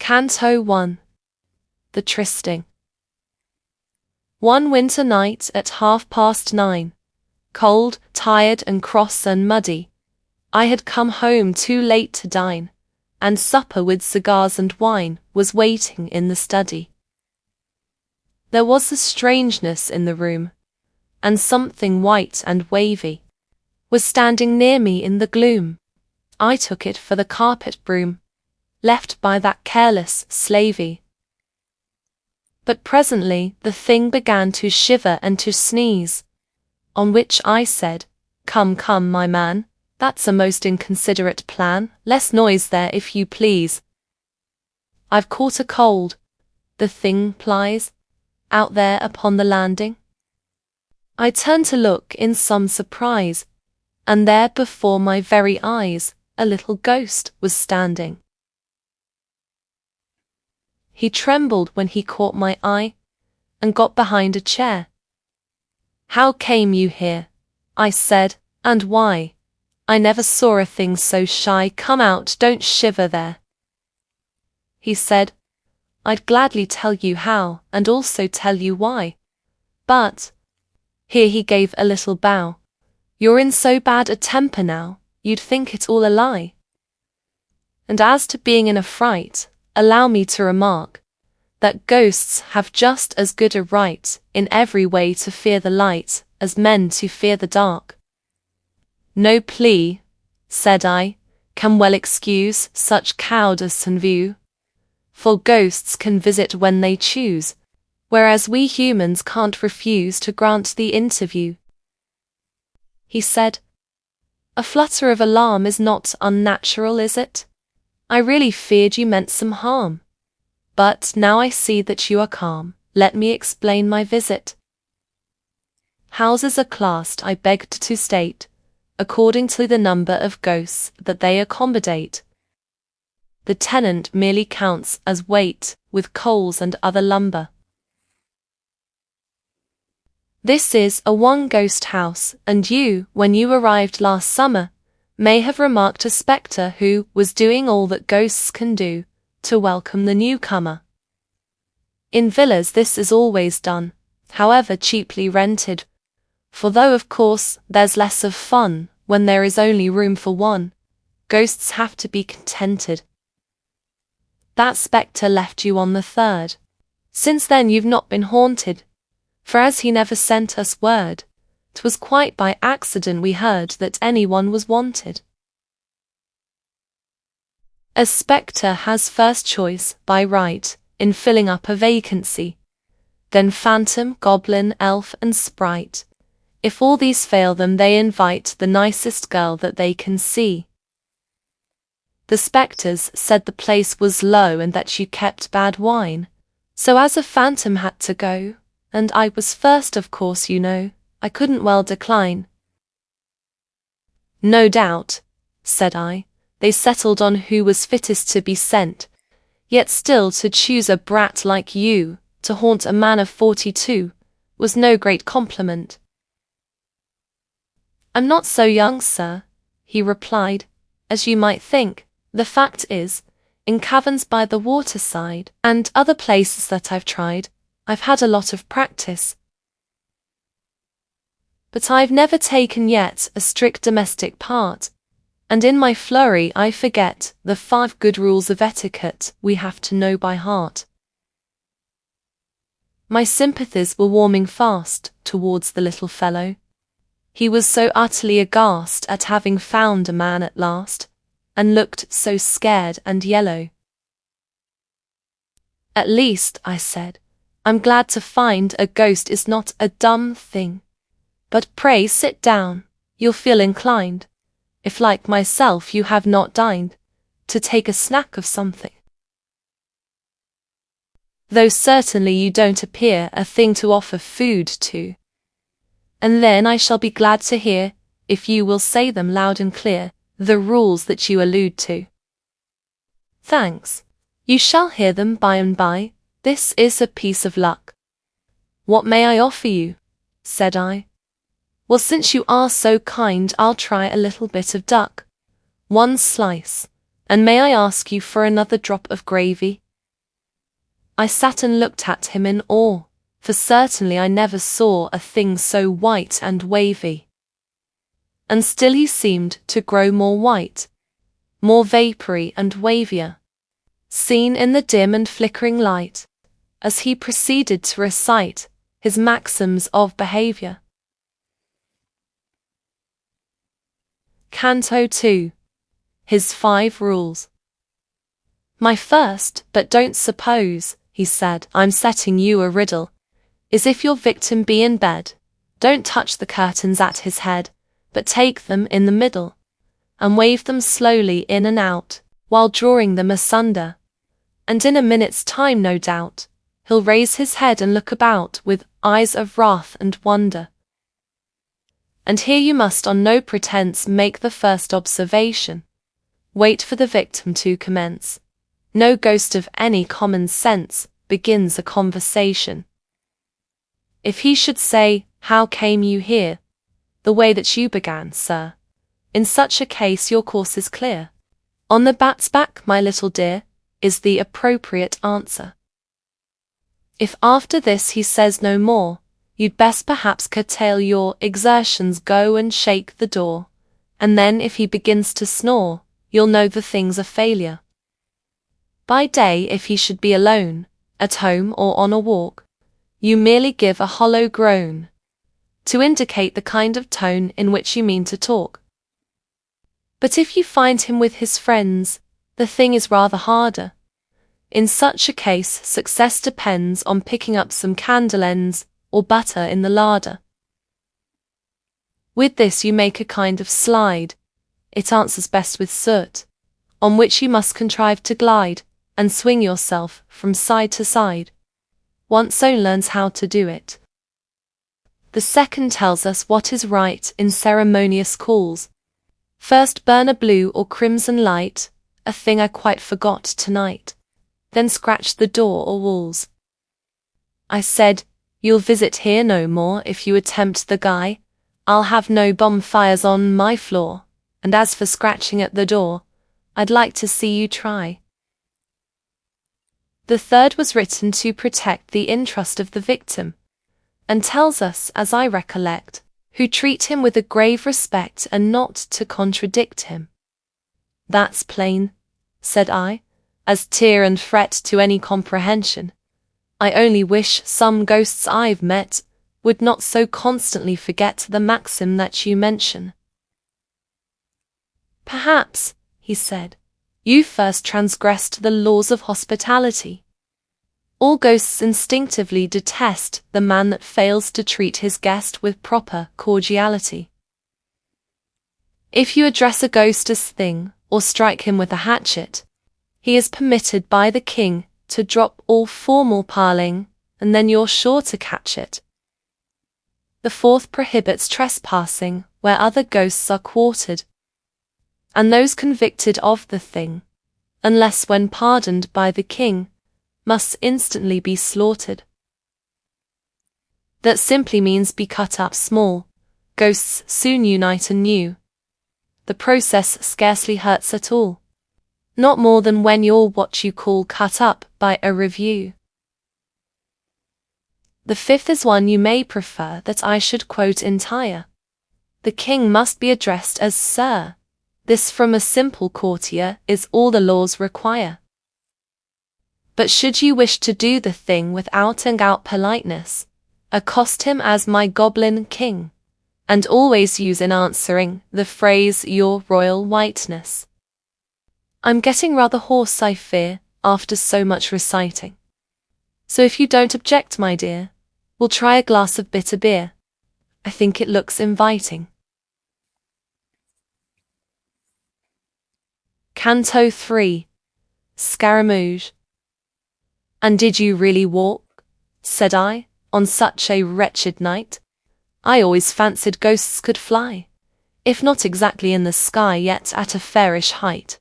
Canto 1. The Trysting. One winter night at 9:30, cold, tired and cross and muddy, I had come home too late to dine, and supper with cigars and wine was waiting in the study. There was a strangeness in the room, and something white and wavy was standing near me in the gloom. I took it for the carpet broom, left by that careless slavey. But presently the thing began to shiver and to sneeze, on which I said, "Come, come, my man, that's a most inconsiderate plan, less noise there if you please. I've caught a cold," the thing plies, "out there upon the landing." I turned to look in some surprise, and there before my very eyes a little ghost was standing. He trembled when he caught my eye, and got behind a chair. "How came you here?" I said, "and why? I never saw a thing so shy. Come out, don't shiver there." He said, "I'd gladly tell you how, and also tell you why. But," here he gave a little bow, "you're in so bad a temper now, you'd think it all a lie. And as to being in a fright, allow me to remark that ghosts have just as good a right in every way to fear the light as men to fear the dark. No plea," said I, "can well excuse such cowardice and view, for ghosts can visit when they choose, whereas we humans can't refuse to grant the interview." He said, "A flutter of alarm is not unnatural, is it? I really feared you meant some harm. But now I see that you are calm, let me explain my visit. Houses are classed, I begged to state, according to the number of ghosts that they accommodate. The tenant merely counts as weight, with coals and other lumber. This is a one-ghost house, and you, when you arrived last summer, may have remarked a spectre who was doing all that ghosts can do to welcome the newcomer. In villas this is always done, however cheaply rented, for though of course there's less of fun when there is only room for one, ghosts have to be contented. That spectre left you on the 3rd. Since then you've not been haunted, for as he never sent us word, 'twas quite by accident we heard that anyone was wanted. A spectre has first choice, by right, in filling up a vacancy, then phantom, goblin, elf and sprite. If all these fail them they invite the nicest girl that they can see. The spectres said the place was low and that you kept bad wine, so as a phantom had to go, and I was first of course you know, I couldn't well decline." "No doubt," said I, "they settled on who was fittest to be sent, yet still to choose a brat like you to haunt a man of 42 was no great compliment." "I'm not so young, sir," he replied, "as you might think. The fact is, in caverns by the waterside, and other places that I've tried, I've had a lot of practice. But I've never taken yet a strict domestic part, and in my flurry I forget the 5 good rules of etiquette we have to know by heart." My sympathies were warming fast towards the little fellow. He was so utterly aghast at having found a man at last, and looked so scared and yellow. "At least," I said, "I'm glad to find a ghost is not a dumb thing. But pray sit down, you'll feel inclined, if like myself you have not dined, to take a snack of something. Though certainly you don't appear a thing to offer food to. And then I shall be glad to hear, if you will say them loud and clear, the rules that you allude to." "Thanks, you shall hear them by and by. This is a piece of luck." "What may I offer you?" said I. "Well, since you are so kind, I'll try a little bit of duck. 1 slice, and may I ask you for another drop of gravy?" I sat and looked at him in awe, for certainly I never saw a thing so white and wavy. And still he seemed to grow more white, more vapory and wavier, seen in the dim and flickering light, as he proceeded to recite his maxims of behavior. Canto 2. His 5 Rules. My first, but don't suppose, he said, I'm setting you a riddle, is if your victim be in bed, don't touch the curtains at his head, but take them in the middle, and wave them slowly in and out, while drawing them asunder, and in a minute's time no doubt, he'll raise his head and look about with eyes of wrath and wonder. And here you must on no pretence make the first observation. Wait for the victim to commence. No ghost of any common sense begins a conversation. If he should say, "How came you here?" the way that you began, sir, in such a case your course is clear. On the bat's back, my little dear, is the appropriate answer. If after this he says no more, you'd best perhaps curtail your exertions, go and shake the door, and then if he begins to snore, you'll know the thing's a failure. By day, if he should be alone, at home or on a walk, you merely give a hollow groan, to indicate the kind of tone in which you mean to talk. But if you find him with his friends, the thing is rather harder. In such a case, success depends on picking up some candle ends or butter in the larder. With this you make a kind of slide. It answers best with soot, on which you must contrive to glide, and swing yourself from side to side. One so learns how to do it. The second tells us what is right in ceremonious calls. First burn a blue or crimson light, a thing I quite forgot tonight. Then scratch the door or walls. I said, you'll visit here no more if you attempt the guy. I'll have no bonfires on my floor, and as for scratching at the door, I'd like to see you try. The third was written to protect the interest of the victim, and tells us, as I recollect, who treat him with a grave respect and not to contradict him. That's plain, said I, as tear and fret to any comprehension. I only wish some ghosts I've met would not so constantly forget the maxim that you mention. Perhaps, he said, you first transgressed the laws of hospitality. All ghosts instinctively detest the man that fails to treat his guest with proper cordiality. If you address a ghost as thing, or strike him with a hatchet, he is permitted by the king to drop all formal parling, and then you're sure to catch it. The fourth prohibits trespassing where other ghosts are quartered, and those convicted of the thing, unless when pardoned by the king, must instantly be slaughtered. That simply means be cut up small. Ghosts soon unite anew. The process scarcely hurts at all. Not more than when you're what you call cut up by a review. The fifth is one you may prefer that I should quote entire. The king must be addressed as Sir. This from a simple courtier is all the laws require. But should you wish to do the thing with out-and-out politeness, accost him as my goblin king, and always use in answering the phrase your royal whiteness. I'm getting rather hoarse, I fear, after so much reciting. So if you don't object, my dear, we'll try a glass of bitter beer. I think it looks inviting. Canto 3. Scaramouche. And did you really walk, said I, on such a wretched night? I always fancied ghosts could fly, if not exactly in the sky, yet at a fairish height.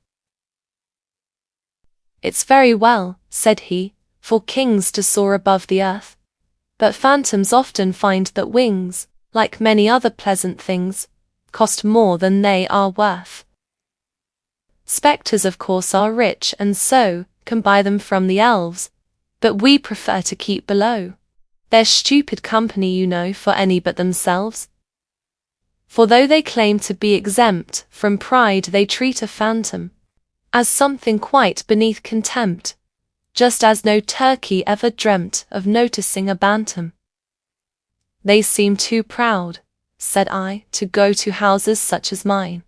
It's very well, said he, for kings to soar above the earth, but phantoms often find that wings, like many other pleasant things, cost more than they are worth. Spectres of course are rich and so can buy them from the elves, but we prefer to keep below. They're stupid company, you know, for any but themselves. For though they claim to be exempt from pride, they treat a phantom as something quite beneath contempt, just as no turkey ever dreamt of noticing a bantam. They seem too proud, said I, to go to houses such as mine.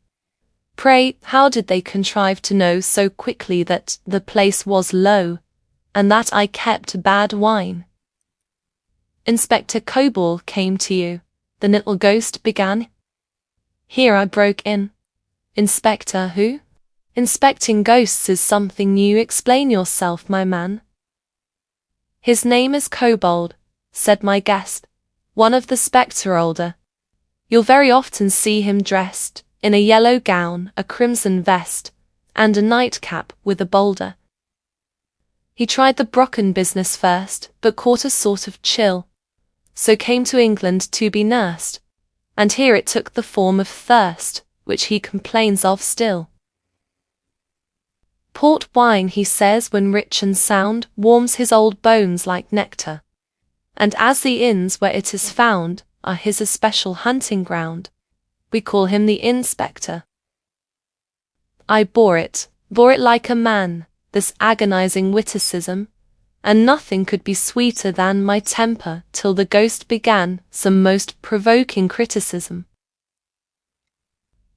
Pray, how did they contrive to know so quickly that the place was low, and that I kept bad wine? Inspector Carroll came to you, the little ghost began. Here I broke in. Inspector who? Inspecting ghosts is something new, explain yourself, my man. His name is Kobold, said my guest, one of the spectre older. You'll very often see him dressed in a yellow gown, a crimson vest, and a nightcap with a boulder. He tried the Brocken business first, but caught a sort of chill, so came to England to be nursed, and here it took the form of thirst, which he complains of still. Port wine, he says, when rich and sound, warms his old bones like nectar, and as the inns where it is found are his especial hunting ground, we call him the inspector. I bore it like a man, this agonizing witticism, and nothing could be sweeter than my temper till the ghost began some most provoking criticism.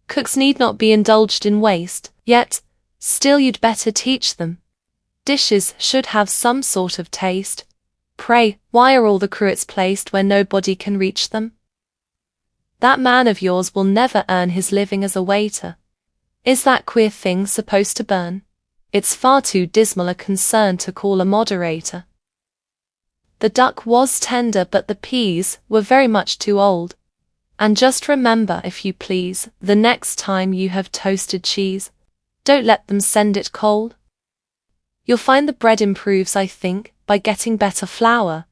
Cooks need not be indulged in waste, yet still you'd better teach them. Dishes should have some sort of taste. Pray, why are all the cruets placed where nobody can reach them? That man of yours will never earn his living as a waiter. Is that queer thing supposed to burn? It's far too dismal a concern to call a moderator. The duck was tender, but the peas were very much too old. And just remember, if you please, the next time you have toasted cheese, don't let them send it cold. You'll find the bread improves, I think, by getting better flour.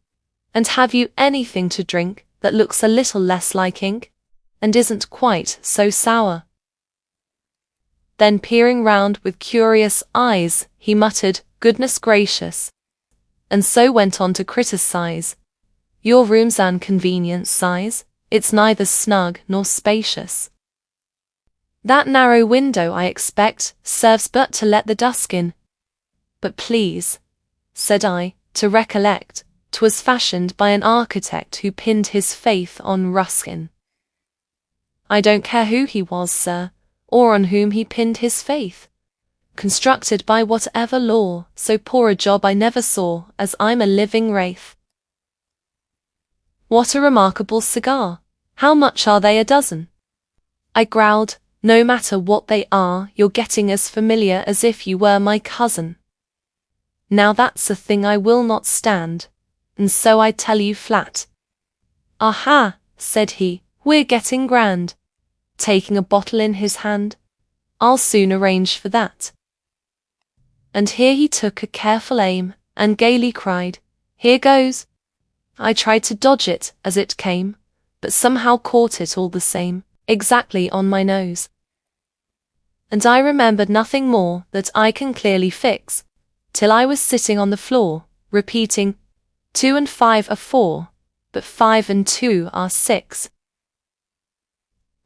And have you anything to drink that looks a little less like ink, and isn't quite so sour? Then peering round with curious eyes, he muttered, goodness gracious, and so went on to criticize. Your room's an convenient size, it's neither snug nor spacious. That narrow window, I expect, serves but to let the dusk in. But please, said I, to recollect, 'twas fashioned by an architect who pinned his faith on Ruskin. I don't care who he was, sir, or on whom he pinned his faith. Constructed by whatever law, so poor a job I never saw, as I'm a living wraith. What a remarkable cigar! How much are they a dozen? I growled, no matter what they are, you're getting as familiar as if you were my cousin. Now that's a thing I will not stand, and so I tell you flat. Aha, said he, we're getting grand. Taking a bottle in his hand, I'll soon arrange for that. And here he took a careful aim, and gaily cried, here goes. I tried to dodge it as it came, but somehow caught it all the same, exactly on my nose. And I remembered nothing more that I can clearly fix, till I was sitting on the floor, repeating, 2 and 5 are 4, but 5 and 2 are 6.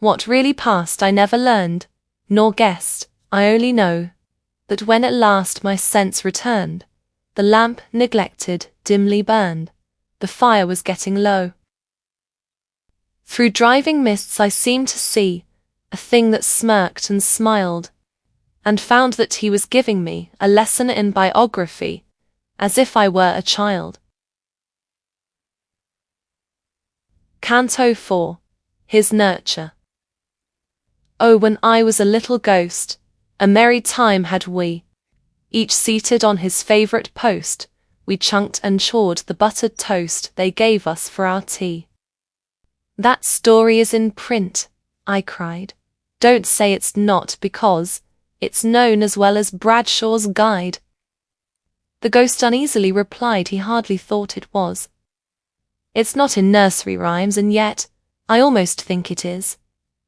What really passed I never learned, nor guessed, I only know, that when at last my sense returned, the lamp, neglected, dimly burned, the fire was getting low. Through driving mists I seemed to see a thing that smirked and smiled, and found that he was giving me a lesson in biography, as if I were a child. Canto 4. His Nurture. Oh, when I was a little ghost, a merry time had we. Each seated on his favourite post, we chunked and chawed the buttered toast they gave us for our tea. That story is in print, I cried. Don't say it's not, because it's known as well as Bradshaw's Guide. The ghost uneasily replied he hardly thought it was. It's not in nursery rhymes, and yet I almost think it is.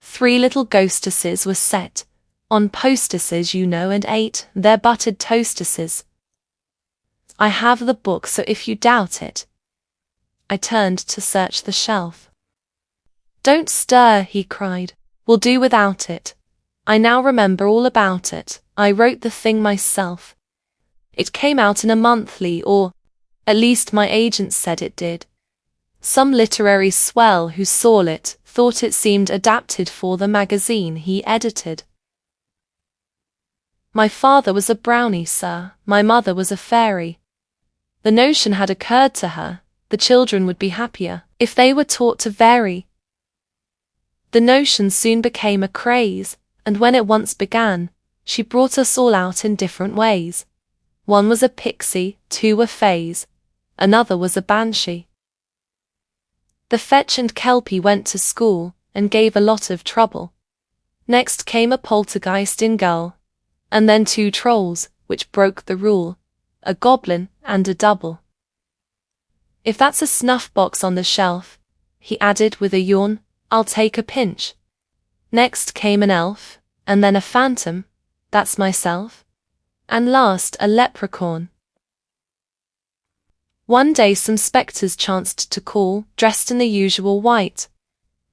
3 little ghostesses were set on postesses, you know, and ate their buttered toastesses. I have the book, so if you doubt it. I turned to search the shelf. Don't stir, he cried. We'll do without it. I now remember all about it. I wrote the thing myself. It came out in a monthly, or at least my agent said it did. Some literary swell who saw it thought it seemed adapted for the magazine he edited. My father was a brownie, sir. My mother was a fairy. The notion had occurred to her, the children would be happier if they were taught to vary. The notion soon became a craze, and when it once began, she brought us all out in different ways. One was a pixie, two were fays, another was a banshee. The fetch and kelpie went to school, and gave a lot of trouble. Next came a poltergeist in gull, and then two trolls, which broke the rule, a goblin and a double. If that's a snuff box on the shelf, he added with a yawn, I'll take a pinch. Next came an elf, and then a phantom, that's myself, and last a leprechaun. One day some spectres chanced to call, dressed in the usual white.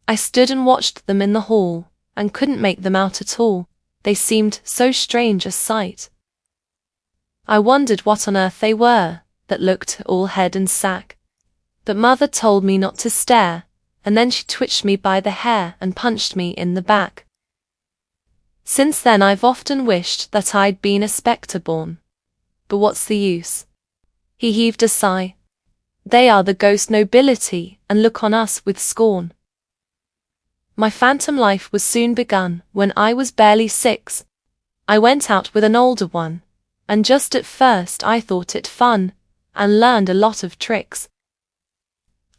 I stood and watched them in the hall, and couldn't make them out at all, they seemed so strange a sight. I wondered what on earth they were, that looked all head and sack. But mother told me not to stare, and then she twitched me by the hair and punched me in the back. Since then I've often wished that I'd been a spectre born. But what's the use? He heaved a sigh. They are the ghost nobility, and look on us with scorn. My phantom life was soon begun, when I was barely 6. I went out with an older one, and just at first I thought it fun, and learned a lot of tricks.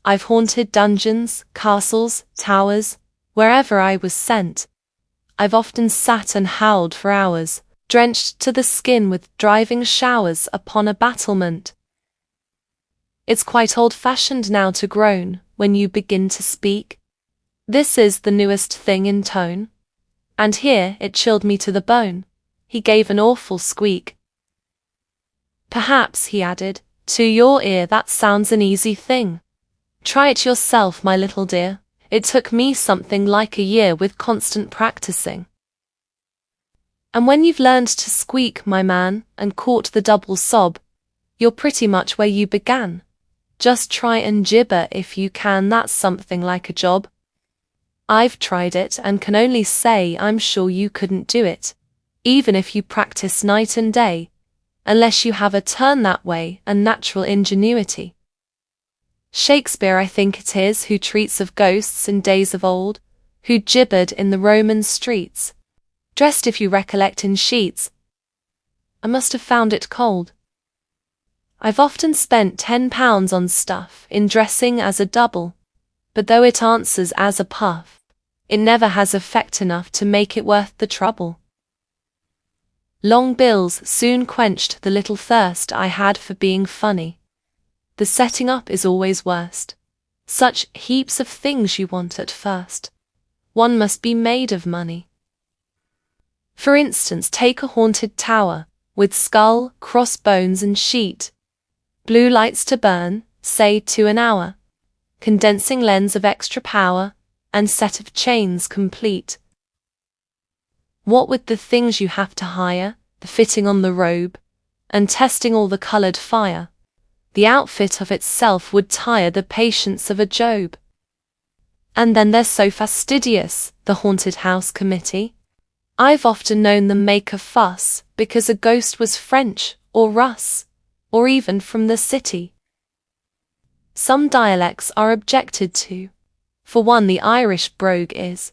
I've haunted dungeons, castles, towers, wherever I was sent. I've often sat and howled for hours, drenched to the skin with driving showers upon a battlement. It's quite old-fashioned now to groan when you begin to speak. This is the newest thing in tone. And here it chilled me to the bone. He gave an awful squeak. Perhaps, he added, to your ear that sounds an easy thing. Try it yourself, my little dear. It took me something like a year with constant practicing. And when you've learned to squeak, my man, and caught the double sob, you're pretty much where you began. Just try and gibber if you can, that's something like a job. I've tried it and can only say I'm sure you couldn't do it, even if you practice night and day, unless you have a turn that way and natural ingenuity. Shakespeare, I think it is, who treats of ghosts in days of old, who gibbered in the Roman streets, dressed if you recollect in sheets. I must have found it cold. I've often spent £10 on stuff in dressing as a double, but though it answers as a puff, it never has effect enough to make it worth the trouble. Long bills soon quenched the little thirst I had for being funny. The setting up is always worst. Such heaps of things you want at first. One must be made of money. For instance, take a haunted tower, with skull, crossbones and sheet. Blue lights to burn, say 2 an hour. Condensing lens of extra power, and set of chains complete. What with the things you have to hire, the fitting on the robe, and testing all the colored fire, the outfit of itself would tire the patience of a Job. And then they're so fastidious, the haunted house committee. I've often known them make a fuss because a ghost was French or Russ, or even from the city. Some dialects are objected to. For one, the Irish brogue is,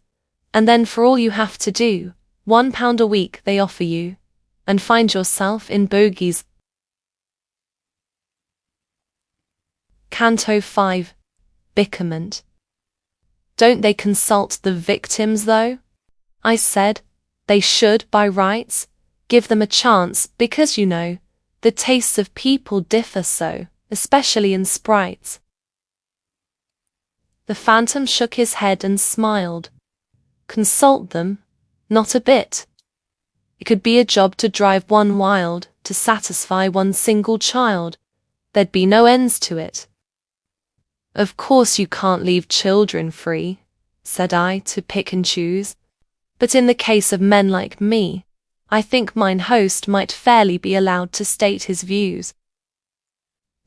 and then for all you have to do, £1 a week they offer you, and find yourself in bogies. Canto 5. Bickerment. Don't they consult the victims, though? I said. They should, by rights, give them a chance, because you know, the tastes of people differ so, especially in sprites. The phantom shook his head and smiled. Consult them? Not a bit. It could be a job to drive one wild, to satisfy one single child, there'd be no ends to it. Of course you can't leave children free, said I, to pick and choose. But in the case of men like me, I think mine host might fairly be allowed to state his views.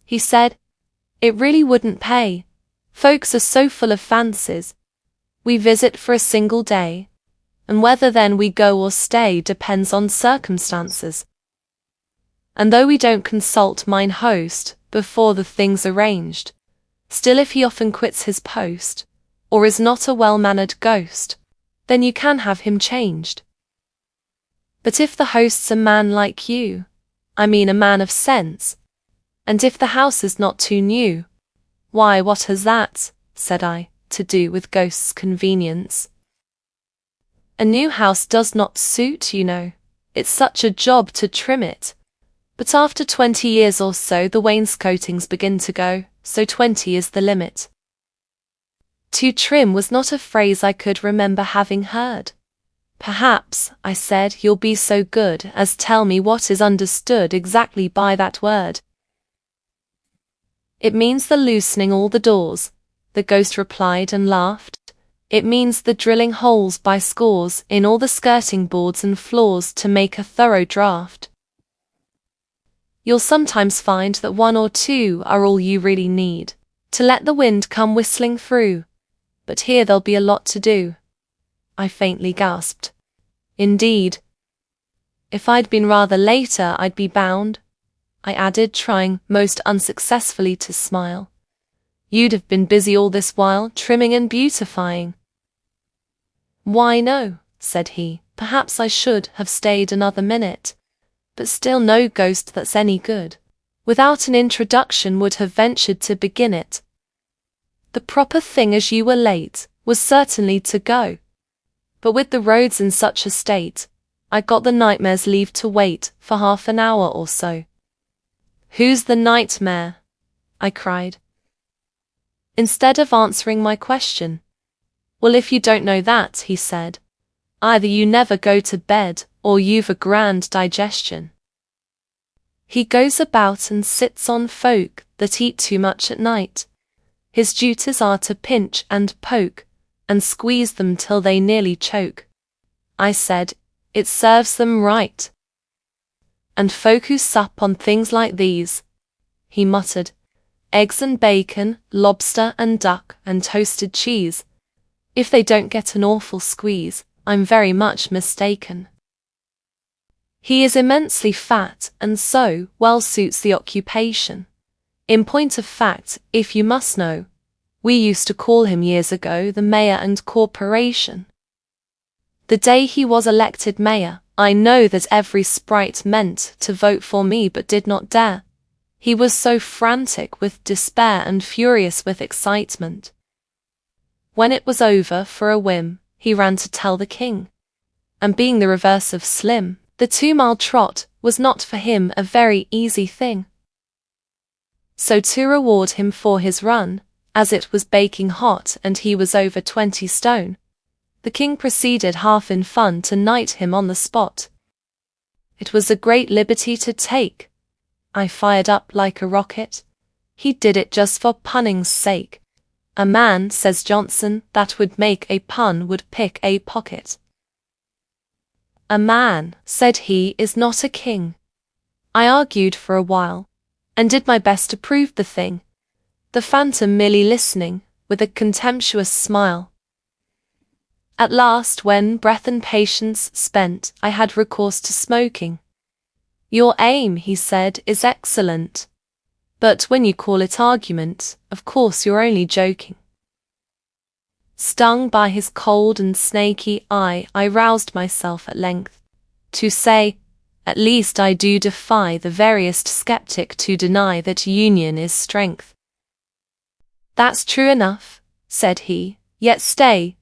He said, it really wouldn't pay. Folks are so full of fancies. We visit for a single day, and whether then we go or stay depends on circumstances. And though we don't consult mine host before the thing's arranged, still if he often quits his post, or is not a well-mannered ghost, then you can have him changed. But if the host's a man like you, I mean a man of sense, and if the house is not too new, why what has that, said I, to do with ghosts' convenience? A new house does not suit, you know. It's such a job to trim it. But after 20 years or so the wainscotings begin to go, so 20 is the limit. Too trim was not a phrase I could remember having heard. Perhaps, I said, you'll be so good as tell me what is understood exactly by that word. It means the loosening all the doors, the ghost replied and laughed. It means the drilling holes by scores in all the skirting boards and floors to make a thorough draught. You'll sometimes find that 1 or 2 are all you really need, to let the wind come whistling through. But here there'll be a lot to do. I faintly gasped. Indeed. If I'd been rather later I'd be bound, I added, trying most unsuccessfully to smile. You'd have been busy all this while, trimming and beautifying. Why no, said he, perhaps I should have stayed another minute. But still no ghost that's any good, without an introduction would have ventured to begin it. The proper thing as you were late, was certainly to go. But with the roads in such a state, I got the nightmare's leave to wait for half an hour or so. Who's the nightmare? I cried. Instead of answering my question. Well, if you don't know that, he said, either you never go to bed, or you've a grand digestion. He goes about and sits on folk that eat too much at night. His duties are to pinch and poke, and squeeze them till they nearly choke. I said, it serves them right. And folk who sup on things like these, he muttered, eggs and bacon, lobster and duck and toasted cheese, if they don't get an awful squeeze, I'm very much mistaken. He is immensely fat and so well suits the occupation. In point of fact, if you must know, we used to call him years ago the mayor and corporation. The day he was elected mayor, I know that every sprite meant to vote for me but did not dare. He was so frantic with despair and furious with excitement. When it was over, for a whim, he ran to tell the king. And being the reverse of slim, the 2-mile trot was not for him a very easy thing. So to reward him for his run, as it was baking hot and he was over 20 stone, the king proceeded half in fun to knight him on the spot. It was a great liberty to take. I fired up like a rocket. He did it just for punning's sake. A man, says Johnson, that would make a pun would pick a pocket. A man, said he, is not a king. I argued for a while, and did my best to prove the thing, the phantom merely listening, with a contemptuous smile. At last, when breath and patience spent, I had recourse to smoking. Your aim, he said, is excellent. But when you call it argument, of course you're only joking. Stung by his cold and snaky eye, I roused myself at length, to say, at least I do defy the veriest skeptic to deny that union is strength. That's true enough, said he, yet stay.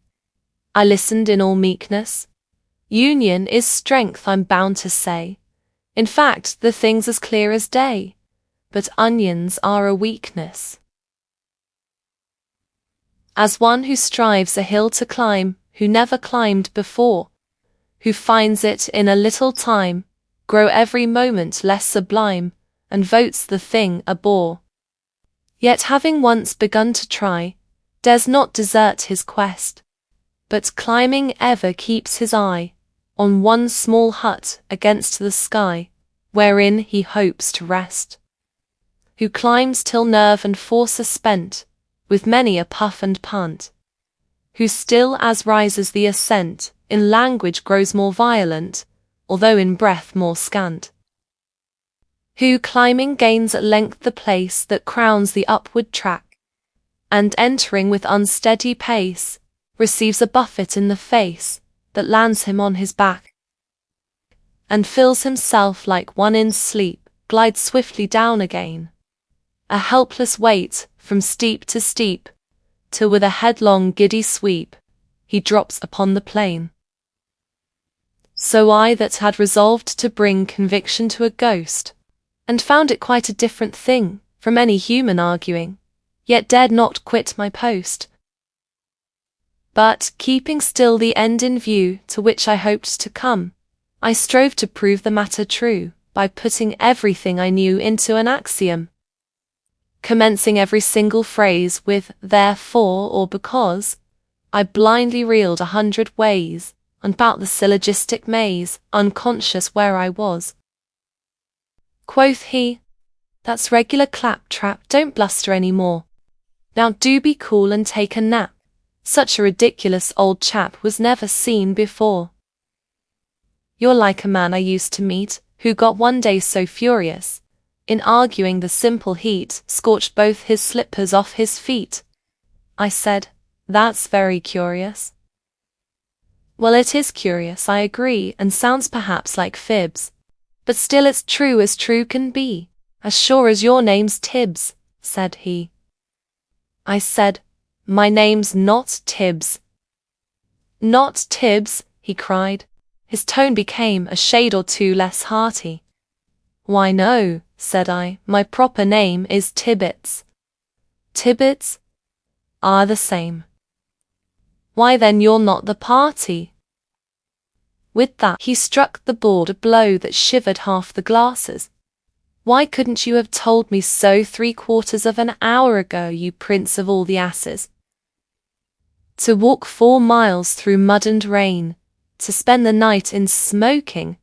I listened in all meekness. Union is strength, I'm bound to say. In fact, the thing's as clear as day. But onions are a weakness. As one who strives a hill to climb, who never climbed before, who finds it in a little time, grow every moment less sublime, and votes the thing a bore. Yet having once begun to try, dares not desert his quest, but climbing ever keeps his eye on one small hut against the sky, wherein he hopes to rest. Who climbs till nerve and force are spent, with many a puff and pant. Who still as rises the ascent, in language grows more violent, although in breath more scant. Who climbing gains at length the place that crowns the upward track, and entering with unsteady pace, receives a buffet in the face that lands him on his back, and feels himself like one in sleep, glides swiftly down again, a helpless weight from steep to steep, till with a headlong giddy sweep, he drops upon the plain. So I that had resolved to bring conviction to a ghost, and found it quite a different thing from any human arguing, yet dared not quit my post. But, keeping still the end in view to which I hoped to come, I strove to prove the matter true, by putting everything I knew into an axiom, commencing every single phrase with therefore or because. I blindly reeled 100 ways, about the syllogistic maze, unconscious where I was. Quoth he, "That's regular claptrap, don't bluster any more. Now do be cool and take a nap. Such a ridiculous old chap was never seen before. You're like a man I used to meet, who got one day so furious, in arguing the simple heat, scorched both his slippers off his feet." I said, "That's very curious." "Well, it is curious, I agree, and sounds perhaps like fibs. But still it's true as true can be, as sure as your name's Tibbs," said he. I said, "My name's not Tibbs." "Not Tibbs?" he cried. His tone became a shade or two less hearty. "Why no," said I, "my proper name is Tibbets." "Tibbets? Ah, the same. Why then you're not the party." With that he struck the board a blow that shivered half the glasses. "Why couldn't you have told me so 3/4 of an hour ago, you prince of all the asses? To walk 4 miles through mud and rain, to spend the night in smoking,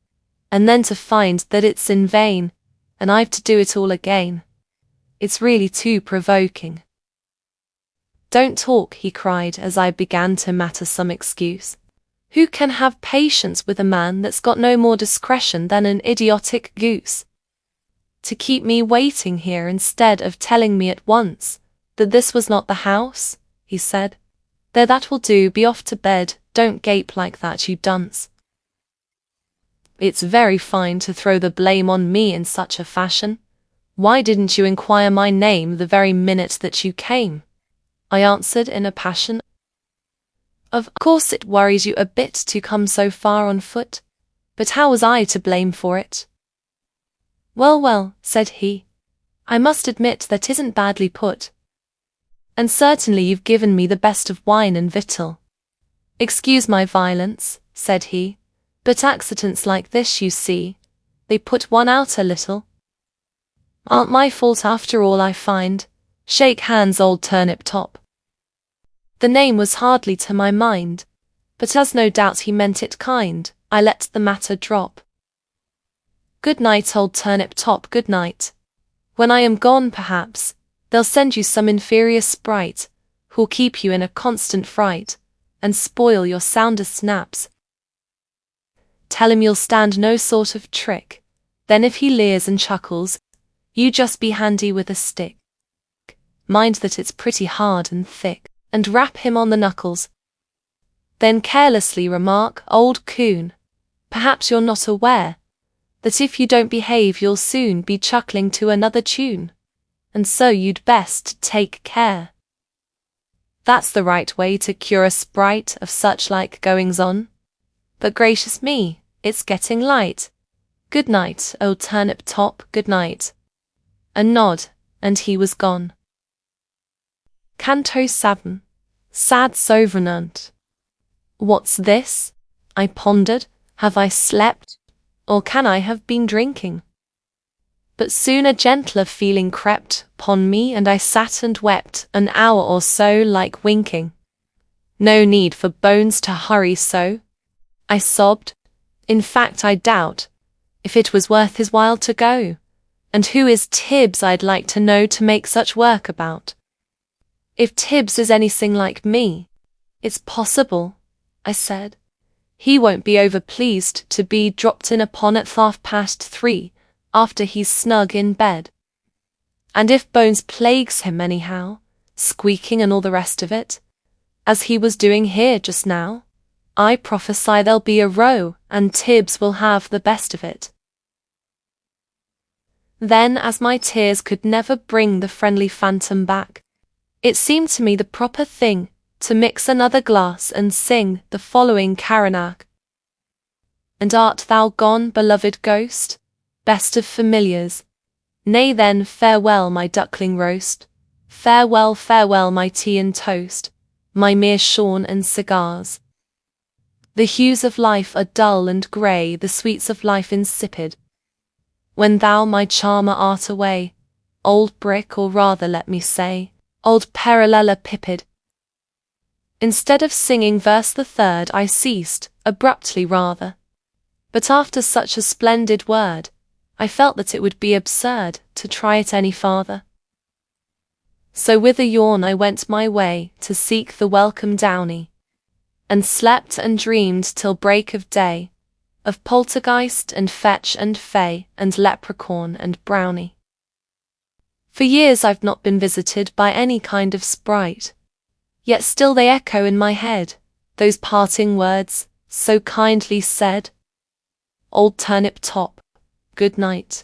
and then to find that it's in vain, and I've to do it all again. It's really too provoking." "Don't talk," he cried as I began to matter some excuse. "Who can have patience with a man that's got no more discretion than an idiotic goose? To keep me waiting here instead of telling me at once that this was not the house," he said. "There, that will do, be off to bed, don't gape like that, you dunce. It's very fine to throw the blame on me in such a fashion. Why didn't you inquire my name the very minute that you came?" I answered in a passion. "Of course it worries you a bit to come so far on foot, but how was I to blame for it?" "Well, well," said he, "I must admit that isn't badly put. And certainly you've given me the best of wine and victual. Excuse my violence," said he, "but accidents like this, you see, they put one out a little. Aren't my fault after all, I find. Shake hands, old turnip top." The name was hardly to my mind, but as no doubt he meant it kind, I let the matter drop. "Good night, old turnip top, good night. When I am gone, perhaps, they'll send you some inferior sprite, who'll keep you in a constant fright, and spoil your soundest snaps. Tell him you'll stand no sort of trick, then if he leers and chuckles, you just be handy with a stick. Mind that it's pretty hard and thick, and rap him on the knuckles. Then carelessly remark, 'Old coon, perhaps you're not aware that if you don't behave you'll soon be chuckling to another tune, and so you'd best take care.' That's the right way to cure a sprite of such like goings-on. But gracious me, it's getting light. Good night, old turnip top, good night." A nod, and he was gone. Canto 7. Sad Sovenant. What's this? I pondered. Have I slept? Or can I have been drinking? But But soon a gentler feeling crept upon me, and I sat and wept an hour or so like winking. No need for Bones to hurry so, I sobbed. In fact I doubt if it was worth his while to go. And who is Tibbs, I'd like to know, to make such work about? If Tibbs is anything like me, it's possible, I said, he won't be over-pleased to be dropped in upon at 3:30, after he's snug in bed. And if Bones plagues him anyhow, squeaking and all the rest of it, as he was doing here just now, I prophesy there'll be a row, and Tibbs will have the best of it. Then, as my tears could never bring the friendly phantom back, it seemed to me the proper thing to mix another glass and sing the following coronach. And art thou gone, beloved ghost, best of familiars? Nay then, farewell my duckling roast, farewell, farewell my tea and toast, my meerschaum and cigars. The hues of life are dull and grey, the sweets of life insipid, when thou, my charmer, art away, old brick, or rather let me say, old parallelepiped. Instead of singing verse the third, I ceased, abruptly rather. But after such a splendid word, I felt that it would be absurd to try it any farther. So with a yawn I went my way to seek the welcome downy, and slept and dreamed till break of day, of poltergeist and fetch and fay and leprechaun and brownie. For years I've not been visited by any kind of sprite, yet still they echo in my head, those parting words, so kindly said. Old turnip top, good night.